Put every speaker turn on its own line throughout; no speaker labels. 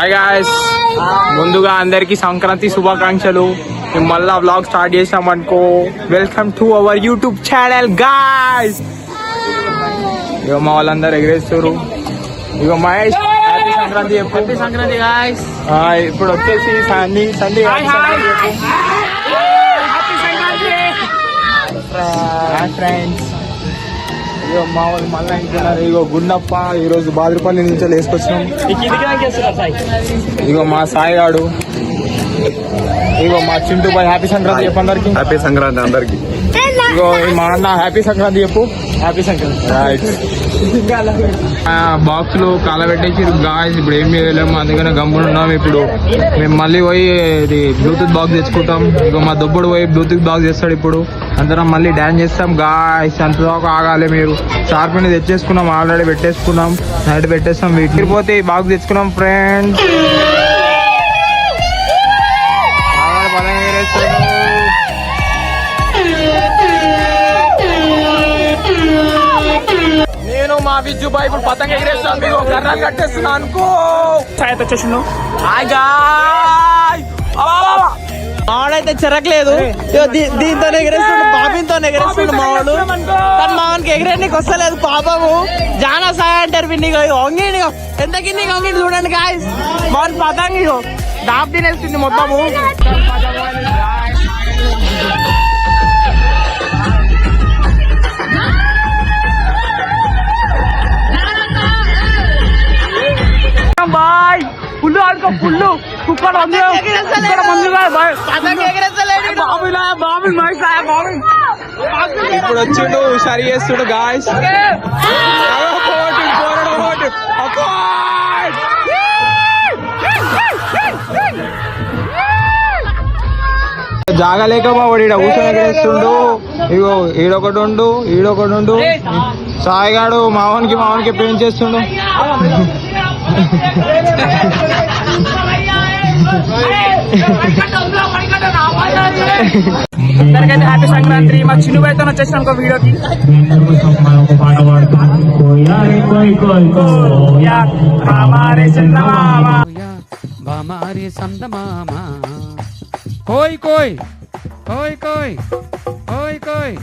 Hi guys, ముందుగా అందరికి సంక్రాంతి శుభాకాంక్షలు. మేము మళ్ళా వ్లాగ్ స్టార్ట్ చేసాం అనుకో. Welcome to our YouTube channel guys. ఇగో మా వాళ్ళందరూ ఎగరేస్తారు. ఇగో మహేష్ హ్యాపీ సంక్రాంతి చెప్పు. Happy Sankranti guys. ఇప్పుడు వచ్చేసి సండే ఫ్రెండ్స్. ఇగో మా వాళ్ళు మళ్ళీ ఇంటున్నారు. ఇగో గుండప్ప ఈరోజు బాదురుపల్లి నుంచి వేసుకొచ్చినాం. ఇగో మా సాయి గాడు. ఇగో మా చింటూ బాయ్ హ్యాపీ సంక్రాంతి చెప్పు అందరికి.
హ్యాపీ సంక్రాంతి అందరికి.
ఇగో మా అన్న హ్యాపీ సంక్రాంతి చెప్పు. హ్యాపీ సంక్రాంతి. బాక్స్ లో కాలబెట్టేసి గాయస్ ఇప్పుడు ఏం చేయలేము, అందుకనే గమ్మున ఉన్నాం. ఇప్పుడు మేము మళ్ళీ పోయి ఇది బ్లూటూత్ బాక్స్ తెచ్చుకుంటాం. ఇగో మా దొబ్బుడు పోయి బ్లూటూత్ బాక్స్ చేస్తాడు. ఇప్పుడు అందరం మళ్ళీ డాన్స్ చేస్తాం గాయస్. అంతదాకా ఆగాలి మీరు. షార్ప్ తెచ్చేసుకున్నాం, ఆల్రెడీ పెట్టేసుకున్నాం, నైట్ పెట్టేస్తాం. వీటికి పోతే ఈ బాక్స్ తెచ్చుకున్నాం ఫ్రెండ్స్. నేను మా విజ్జు బాయ్ ఇప్పుడు పతంగ ఎగిరేస్తాను. మీకు కర్రాలు కట్టేస్తున్నా అనుకో. సాయత వచ్చేసిండు.
మావాడైతే చెరకలేదు, దీంతో ఎగరేస్తుండు, బాబీతో ఎగరేస్తుండు మావాడు. కానీ మావానికి ఎగిరేనికి వస్తలేదు పాపము. జానా సాయ అంటారు విన్ని వంగి ఎంత కింది వంగి చూడండి గాయస్. మావాడి పతంగి డాబ్ తినేస్తుంది మొత్తము. బాయ్ పుల్లు ఆడుకో, పుల్లు కుక్కర్
ఇప్పుడు వచ్చిండు సరి చేస్తుడు గాయస్. జాగలేక మా వాడు ఈడ కూర్చొని ఎగరేస్తుండు. ఇగో ఈడొకటి ఉండు, ఈడొకటి ఉండు. సాయిగాడు మావానికి పెయింట్ చేస్తుండు.
అందరికైతే హ్యాపీ సంక్రాంతి. మా చిన్న బయట వచ్చేసినాం ఒక వీడియోకి.
కోయ్ కోయ్ కోయ్ కోయ్ కోయ్ కోయ్.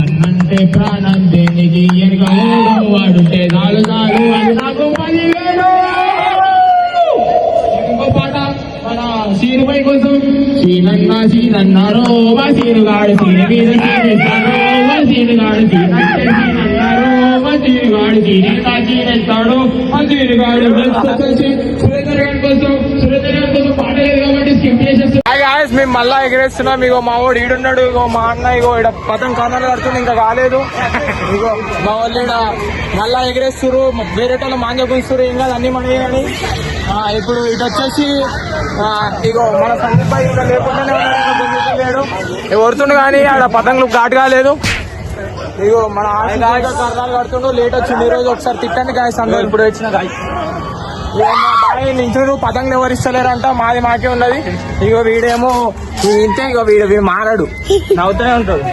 అన్నంటే ప్రాణం దేనికి వాడుంటే నాలు నాలు అది నాకు 10,000. ఇంకో పాట మన సీనుపై కోసం సీనన్నారో మా సీనుగాడు సీని మీద సీనిస్తారో మా సీనుగాడు సీనన్నారో మా సీనుగాడు సీనిస్తాడో మా సీనుగాడు సురేందర్ గారి కోసం పాట లేదు కాబట్టి స్కిప్ చేసేస్తాం.
మేము మళ్ళా ఎగరేస్తున్నాం. ఇగో మా వాడు ఈడున్నాడు. ఇగో మా అన్న ఇగో ఈడ పతం కానాలు కడుతుంది, ఇంకా కాలేదు. ఇగో మా వాళ్ళు ఈడ మళ్ళా ఎగరేస్తున్నారు. వేరే వాళ్ళు మాంజ గుంచుతారు. ఇంకా అన్ని మనవి కానీ ఇప్పుడు ఇటు వచ్చేసి ఇగో మన సందీప్ భాయ్ ఇంకా లేకుండానే లేడు ఎవరుతుండు, కానీ ఆడ పతంగులు ఘాటు కాలేదు. ఇగో మన కర్ణాలు కడుతుండు. లేట్ వచ్చింది ఈరోజు. ఒకసారి తిట్టండి గాయస్ అందరూ. ఇప్పుడు వచ్చిన గాయస్ నించుడు పతంగులు ఎవరు ఇస్తలేరంట, మాది మాకే ఉన్నది. ఇగో వీడేమో ఇంతే. ఇగో వీడు మారాడు, నవ్వుతూనే ఉంటాడు.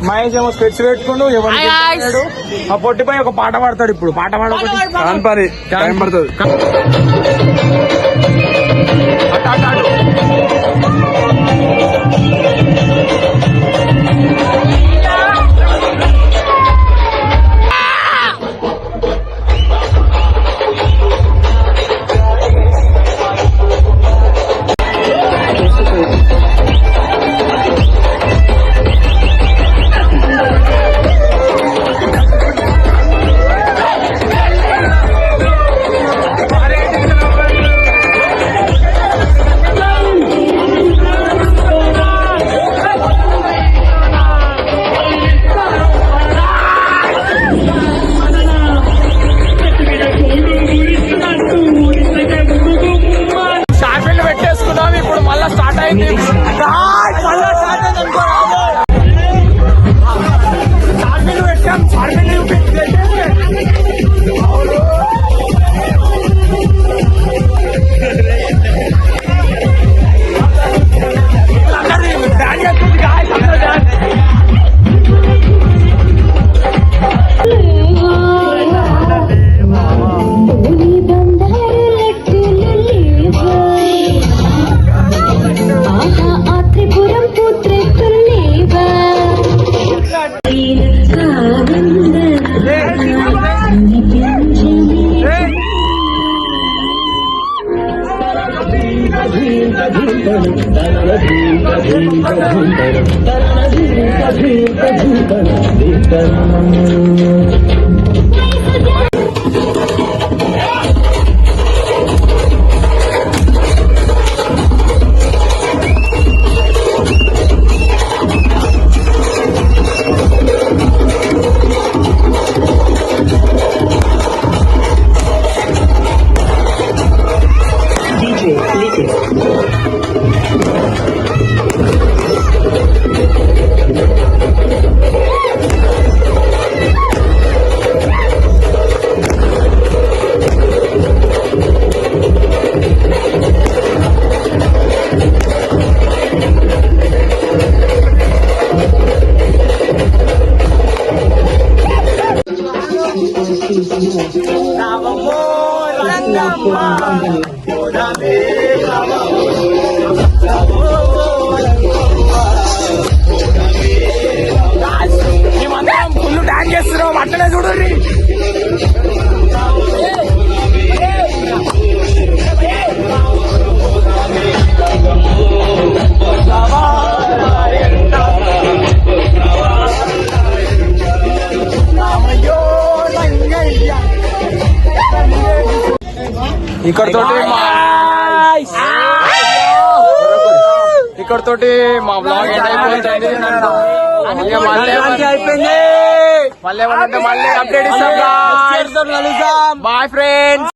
మహేష్ ఏమో స్పెట్స్ పెట్టుకుంటూ ఎవరు ఆ పొట్టిపై ఒక పాట పాడతాడు. ఇప్పుడు పాట పాడొకటి టైం పడుతుంది. అయింది మళ్ళా స్టార్ట్ అయింది అనుకో చార్మిల్ పెట్టాం చార్మిల్ మేమందరం ఫుల్ డాన్స్ చేస్తున్నాం అట్లనే చూడండి ఇక్కడ తోటి మా బ్లాగ్ ఎండ్ అయిపోతుంది మళ్ళీ అప్డేట్ ఇస్తాం బాయ్ ఫ్రెండ్స్.